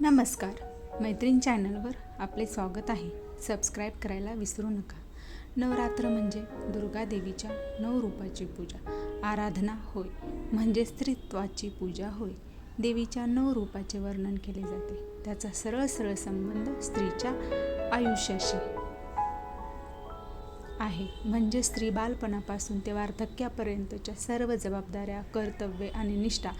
नमस्कार, मैत्रीण चॅनलवर आपले स्वागत आहे. सबस्क्राईब करायला विसरू नका. नवरात्र म्हणजे दुर्गा देवीच्या 9 रूपाची पूजा, आराधना होय, म्हणजे स्त्रीत्वाची पूजा होय. देवीच्या 9 रूपाचे वर्णन केले जाते. त्याचा सरळ संबंध स्त्रीच्या आयुष्याशी आहे. म्हणजे स्त्री बालपणापासून ते वार्धक्यापर्यंतच्या सर्व जबाबदाऱ्या, कर्तव्ये आणि निष्ठा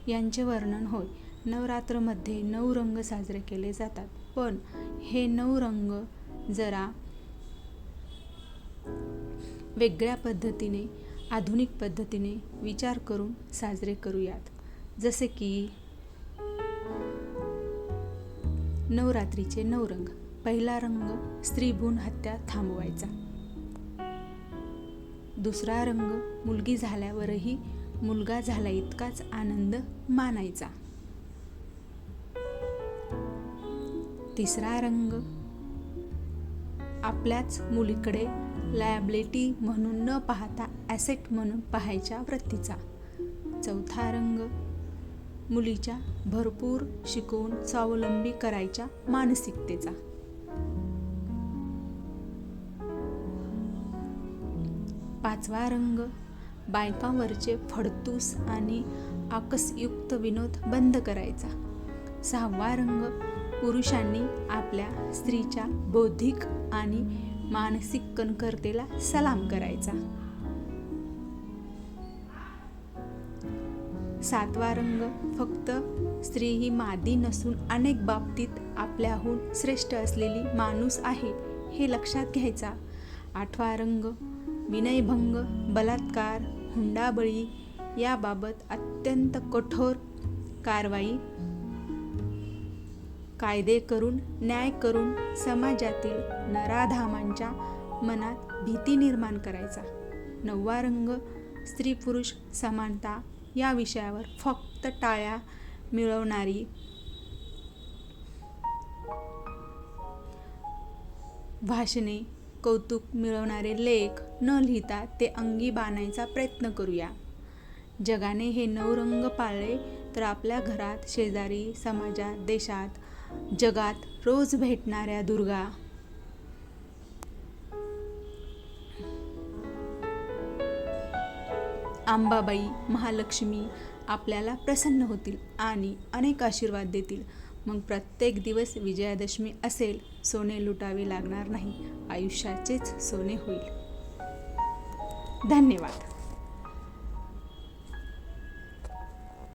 यांचे वर्णन होय. नवरात्रमध्ये 9 रंग साजरे केले जातात, पण हे 9 रंग जरा वेगळ्या पद्धतीने, आधुनिक पद्धतीने विचार करून साजरे करूयात. जसे की नवरात्रीचे 9 रंग. पहिला रंग स्त्रीभ्रूण हत्या थांबवायचा. दुसरा रंग मुलगी झाल्यावरही मुलगा झाला इतकाच आनंद मानायचा. तिसरा रंग आपल्याच मुलीकडे लायबिलिटी म्हणून न पाहता ॲसेट म्हणून पाहायच्या वृत्तीचा. चौथा रंग मुलीच्या भरपूर शिकवून स्वावलंबी करायच्या मानसिकतेचा. पाचवा रंग बायकांवरचे फडतूस आणि आकसयुक्त विनोद बंद करायचा. सहावा रंग पुरुषांनी आपल्या स्त्रीच्या बौद्धिक आणि मानसिक कणखरतेला सलाम करायचा. सातवा रंग फक्त स्त्री ही मादी नसून अनेक बाबतीत आपल्याहून श्रेष्ठ असलेली माणूस आहे हे लक्षात घ्यायचा. आठवा रंग विनयभंग, बलात्कार, हुंडाबळी याबाबत अत्यंत कठोर कारवाई, कायदे करून, न्याय करून समाजातील नराधामांच्या मनात भीती निर्माण करायचा. नववा रंग स्त्री पुरुष समानता या विषयावर फक्त टाळ्या मिळवणारी भाषणे, कौतुक मिळवणारे लेख न लिहिता ते अंगी बाणायचा प्रयत्न करूया. जगाने हे 9 रंग पाळले तर आपल्या घरात, शेजारी, समाजात, देशात, जगात रोज भेटणाऱ्या दुर्गा, अंबाबाई, महालक्ष्मी आपल्याला प्रसन्न होतील आणि अनेक आशीर्वाद देतील. मग प्रत्येक दिवस विजयादशमी असेल, सोने लुटावे लागणार नाही, आयुष्याचेच सोने होईल. धन्यवाद.